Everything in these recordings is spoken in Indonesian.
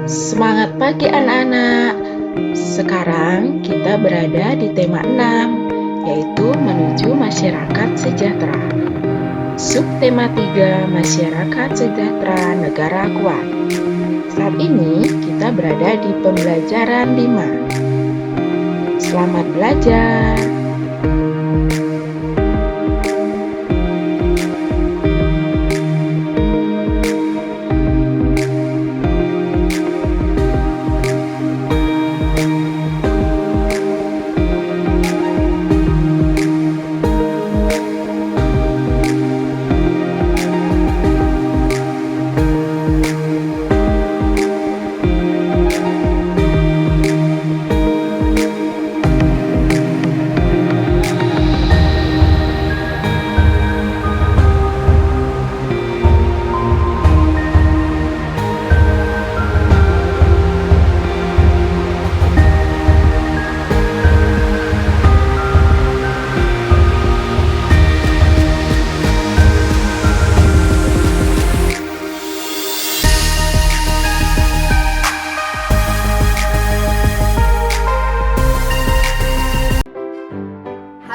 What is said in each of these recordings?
Semangat pagi anak-anak. Sekarang kita berada di tema 6, yaitu menuju masyarakat sejahtera. Subtema 3, masyarakat sejahtera negara kuat. Saat ini kita berada di pembelajaran 5. Selamat belajar.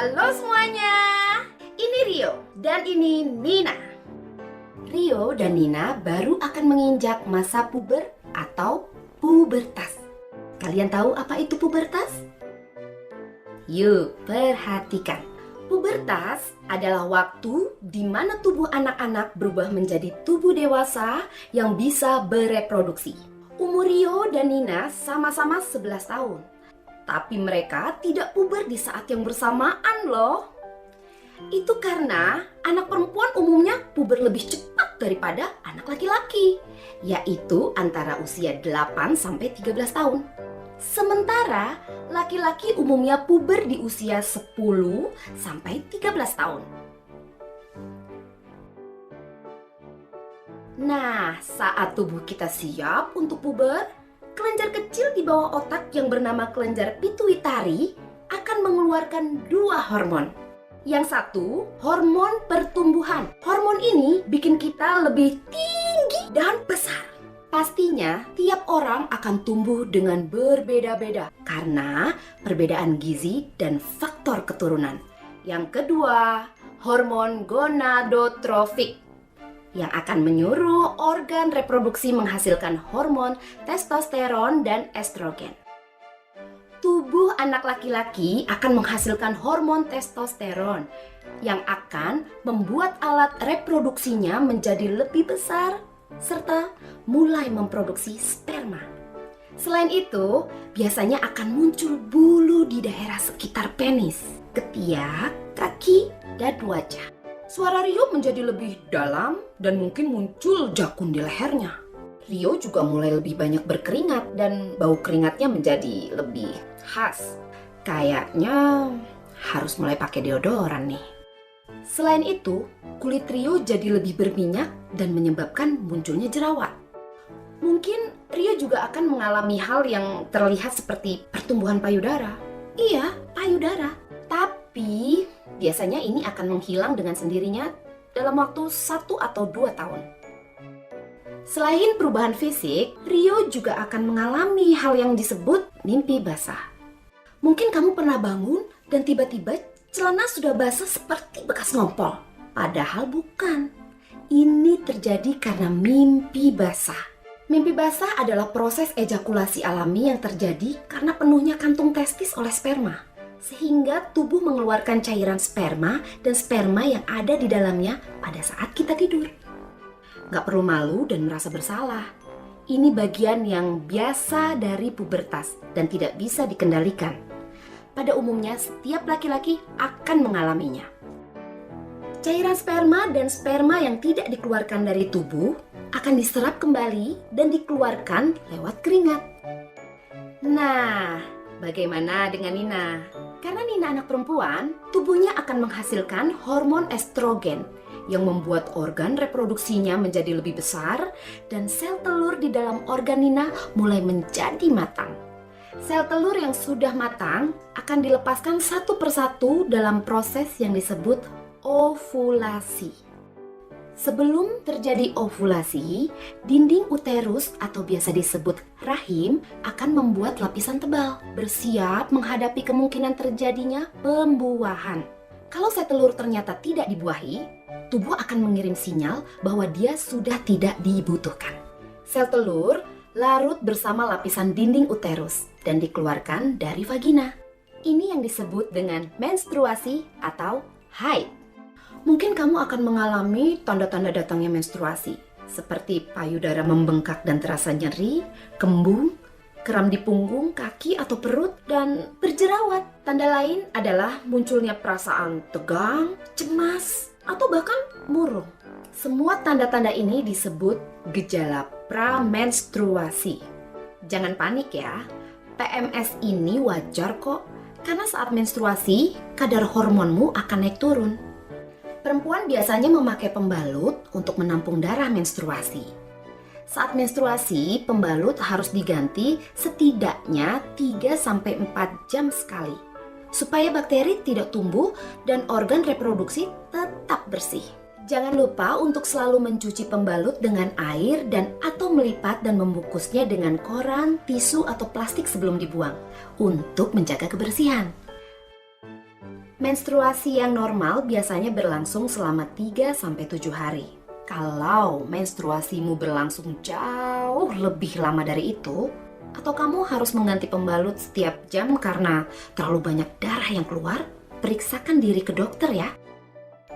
Halo semuanya, ini Rio dan ini Nina. Rio dan Nina baru akan menginjak masa puber atau pubertas. Kalian tahu apa itu pubertas? Yuk, perhatikan. Pubertas adalah waktu di mana tubuh anak-anak berubah menjadi tubuh dewasa yang bisa bereproduksi. Umur Rio dan Nina sama-sama 11 tahun. Tapi mereka tidak puber di saat yang bersamaan loh. Itu karena anak perempuan umumnya puber lebih cepat daripada anak laki-laki, yaitu antara usia 8 sampai 13 tahun. Sementara laki-laki umumnya puber di usia 10 sampai 13 tahun. Nah, saat tubuh kita siap untuk puber, kelenjar kecil di bawah otak yang bernama kelenjar pituitari akan mengeluarkan 2 hormon. Yang satu, hormon pertumbuhan. Hormon ini bikin kita lebih tinggi dan besar. Pastinya tiap orang akan tumbuh dengan berbeda-beda karena perbedaan gizi dan faktor keturunan. Yang kedua, hormon gonadotrofik yang akan menyuruh organ reproduksi menghasilkan hormon testosteron dan estrogen. Tubuh anak laki-laki akan menghasilkan hormon testosteron yang akan membuat alat reproduksinya menjadi lebih besar serta mulai memproduksi sperma. Selain itu, biasanya akan muncul bulu di daerah sekitar penis, ketiak, kaki, dan wajah. Suara Rio menjadi lebih dalam dan mungkin muncul jakun di lehernya. Rio juga mulai lebih banyak berkeringat dan bau keringatnya menjadi lebih khas. Kayaknya harus mulai pakai deodoran nih. Selain itu, kulit Rio jadi lebih berminyak dan menyebabkan munculnya jerawat. Mungkin Rio juga akan mengalami hal yang terlihat seperti pertumbuhan payudara. Iya, payudara. Tapi biasanya ini akan menghilang dengan sendirinya dalam waktu 1 atau 2 tahun. Selain perubahan fisik, Rio juga akan mengalami hal yang disebut mimpi basah. Mungkin kamu pernah bangun dan tiba-tiba celana sudah basah seperti bekas ngompol. Padahal bukan. Ini terjadi karena mimpi basah. Mimpi basah adalah proses ejakulasi alami yang terjadi karena penuhnya kantung testis oleh sperma, sehingga tubuh mengeluarkan cairan sperma dan sperma yang ada di dalamnya pada saat kita tidur. Gak perlu malu dan merasa bersalah. Ini bagian yang biasa dari pubertas dan tidak bisa dikendalikan. Pada umumnya setiap laki-laki akan mengalaminya. Cairan sperma dan sperma yang tidak dikeluarkan dari tubuh akan diserap kembali dan dikeluarkan lewat keringat. Nah, bagaimana dengan Nina? Karena Nina anak perempuan, tubuhnya akan menghasilkan hormon estrogen yang membuat organ reproduksinya menjadi lebih besar dan sel telur di dalam organ Nina mulai menjadi matang. Sel telur yang sudah matang akan dilepaskan satu persatu dalam proses yang disebut ovulasi. Sebelum terjadi ovulasi, dinding uterus atau biasa disebut rahim akan membuat lapisan tebal, bersiap menghadapi kemungkinan terjadinya pembuahan. Kalau sel telur ternyata tidak dibuahi, tubuh akan mengirim sinyal bahwa dia sudah tidak dibutuhkan. Sel telur larut bersama lapisan dinding uterus dan dikeluarkan dari vagina. Ini yang disebut dengan menstruasi atau haid. Mungkin kamu akan mengalami tanda-tanda datangnya menstruasi, seperti payudara membengkak dan terasa nyeri, kembung, kram di punggung, kaki atau perut, dan berjerawat. Tanda lain adalah munculnya perasaan tegang, cemas, atau bahkan murung. Semua tanda-tanda ini disebut gejala pramenstruasi. Jangan panik ya, PMS ini wajar kok, karena saat menstruasi, kadar hormonmu akan naik turun. Perempuan biasanya memakai pembalut untuk menampung darah menstruasi. Saat menstruasi, pembalut harus diganti setidaknya 3-4 jam sekali, supaya bakteri tidak tumbuh dan organ reproduksi tetap bersih. Jangan lupa untuk selalu mencuci pembalut dengan air dan atau melipat dan membungkusnya dengan koran, tisu, atau plastik sebelum dibuang untuk menjaga kebersihan. Menstruasi yang normal biasanya berlangsung selama 3-7 hari. Kalau menstruasimu berlangsung jauh lebih lama dari itu, atau kamu harus mengganti pembalut setiap jam karena terlalu banyak darah yang keluar, periksakan diri ke dokter ya.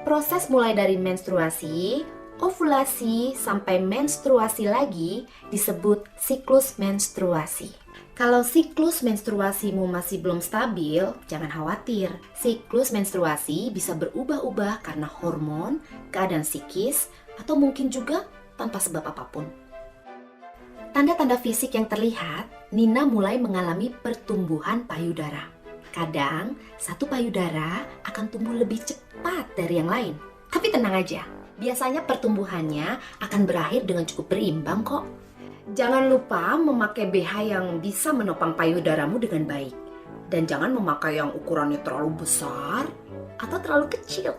Proses mulai dari menstruasi, ovulasi, sampai menstruasi lagi disebut siklus menstruasi. Kalau siklus menstruasimu masih belum stabil, jangan khawatir. Siklus menstruasi bisa berubah-ubah karena hormon, keadaan psikis, atau mungkin juga tanpa sebab apapun. Tanda-tanda fisik yang terlihat, Nina mulai mengalami pertumbuhan payudara. Kadang, satu payudara akan tumbuh lebih cepat dari yang lain. Tapi tenang aja, biasanya pertumbuhannya akan berakhir dengan cukup berimbang kok. Jangan lupa memakai BH yang bisa menopang payudaramu dengan baik. Dan jangan memakai yang ukurannya terlalu besar atau terlalu kecil.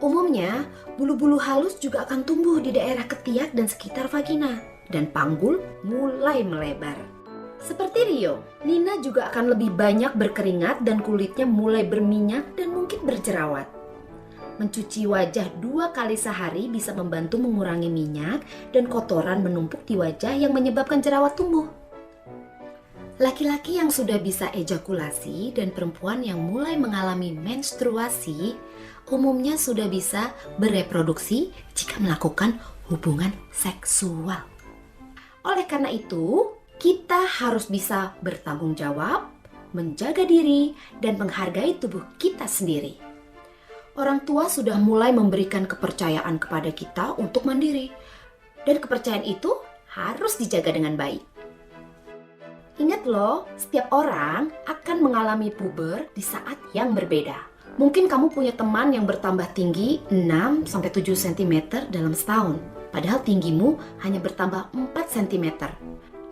Umumnya, bulu-bulu halus juga akan tumbuh di daerah ketiak dan sekitar vagina. Dan panggul mulai melebar. Seperti Rio, Nina juga akan lebih banyak berkeringat dan kulitnya mulai berminyak dan mungkin berjerawat. Mencuci wajah 2 kali sehari bisa membantu mengurangi minyak dan kotoran menumpuk di wajah yang menyebabkan jerawat tumbuh. Laki-laki yang sudah bisa ejakulasi dan perempuan yang mulai mengalami menstruasi umumnya sudah bisa bereproduksi jika melakukan hubungan seksual. Oleh karena itu, kita harus bisa bertanggung jawab, menjaga diri, dan menghargai tubuh kita sendiri. Orang tua sudah mulai memberikan kepercayaan kepada kita untuk mandiri. Dan kepercayaan itu harus dijaga dengan baik. Ingat loh, setiap orang akan mengalami puber di saat yang berbeda. Mungkin kamu punya teman yang bertambah tinggi 6-7 cm dalam setahun. Padahal tinggimu hanya bertambah 4 cm.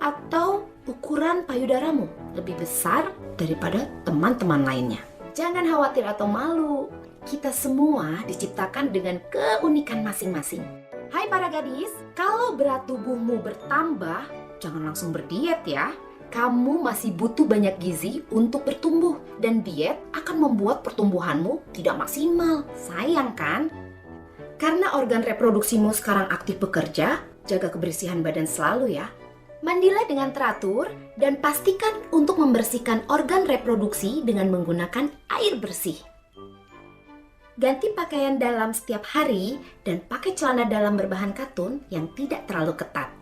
Atau ukuran payudaramu lebih besar daripada teman-teman lainnya. Jangan khawatir atau malu. Kita semua diciptakan dengan keunikan masing-masing. Hai para gadis, kalau berat tubuhmu bertambah, jangan langsung berdiet ya. Kamu masih butuh banyak gizi untuk bertumbuh. Dan diet akan membuat pertumbuhanmu tidak maksimal. Sayang kan? Karena organ reproduksimu sekarang aktif bekerja, jaga kebersihan badan selalu ya. Mandilah dengan teratur dan pastikan untuk membersihkan organ reproduksi dengan menggunakan air bersih. Ganti pakaian dalam setiap hari dan pakai celana dalam berbahan katun yang tidak terlalu ketat.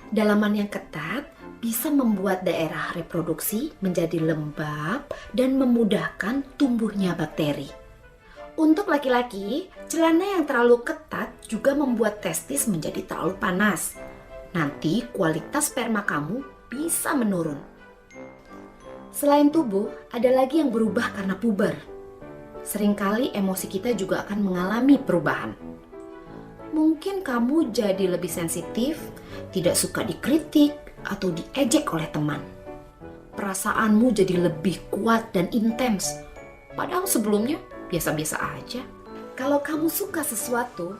Dalaman yang ketat bisa membuat daerah reproduksi menjadi lembab dan memudahkan tumbuhnya bakteri. Untuk laki-laki, celana yang terlalu ketat juga membuat testis menjadi terlalu panas. Nanti kualitas sperma kamu bisa menurun. Selain tubuh, ada lagi yang berubah karena puber. Seringkali emosi kita juga akan mengalami perubahan. Mungkin kamu jadi lebih sensitif, tidak suka dikritik, atau diejek oleh teman. Perasaanmu jadi lebih kuat dan intens, padahal sebelumnya biasa-biasa aja. Kalau kamu suka sesuatu,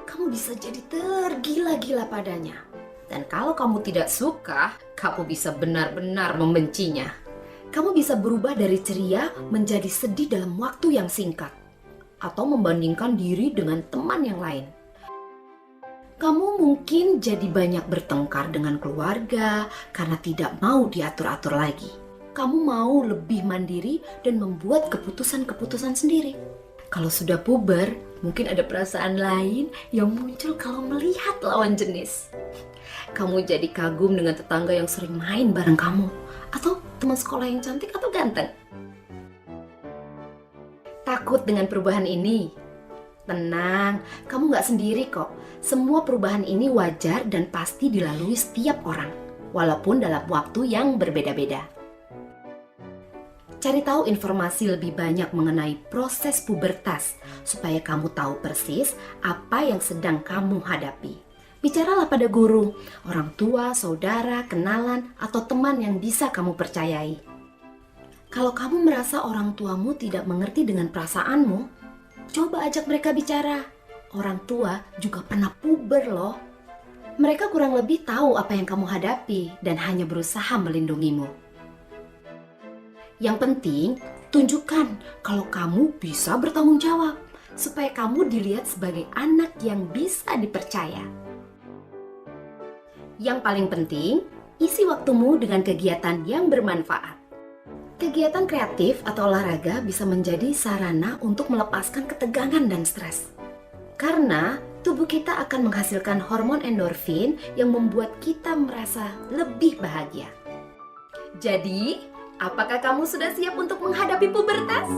kamu bisa jadi tergila-gila padanya. Dan kalau kamu tidak suka, kamu bisa benar-benar membencinya. Kamu bisa berubah dari ceria menjadi sedih dalam waktu yang singkat, atau membandingkan diri dengan teman yang lain. Kamu mungkin jadi banyak bertengkar dengan keluarga karena tidak mau diatur-atur lagi. Kamu mau lebih mandiri dan membuat keputusan-keputusan sendiri. Kalau sudah puber, mungkin ada perasaan lain yang muncul kalau melihat lawan jenis. Kamu jadi kagum dengan tetangga yang sering main bareng kamu, atau teman sekolah yang cantik atau ganteng. Takut dengan perubahan ini? Tenang, kamu gak sendiri kok. Semua perubahan ini wajar dan pasti dilalui setiap orang, walaupun dalam waktu yang berbeda-beda. Cari tahu informasi lebih banyak mengenai proses pubertas, supaya kamu tahu persis apa yang sedang kamu hadapi. Bicaralah pada guru, orang tua, saudara, kenalan, atau teman yang bisa kamu percayai. Kalau kamu merasa orang tuamu tidak mengerti dengan perasaanmu, coba ajak mereka bicara. Orang tua juga pernah puber loh. Mereka kurang lebih tahu apa yang kamu hadapi dan hanya berusaha melindungimu. Yang penting, tunjukkan kalau kamu bisa bertanggung jawab, supaya kamu dilihat sebagai anak yang bisa dipercaya. Yang paling penting, isi waktumu dengan kegiatan yang bermanfaat. Kegiatan kreatif atau olahraga bisa menjadi sarana untuk melepaskan ketegangan dan stres. Karena tubuh kita akan menghasilkan hormon endorfin yang membuat kita merasa lebih bahagia. Jadi, apakah kamu sudah siap untuk menghadapi pubertas?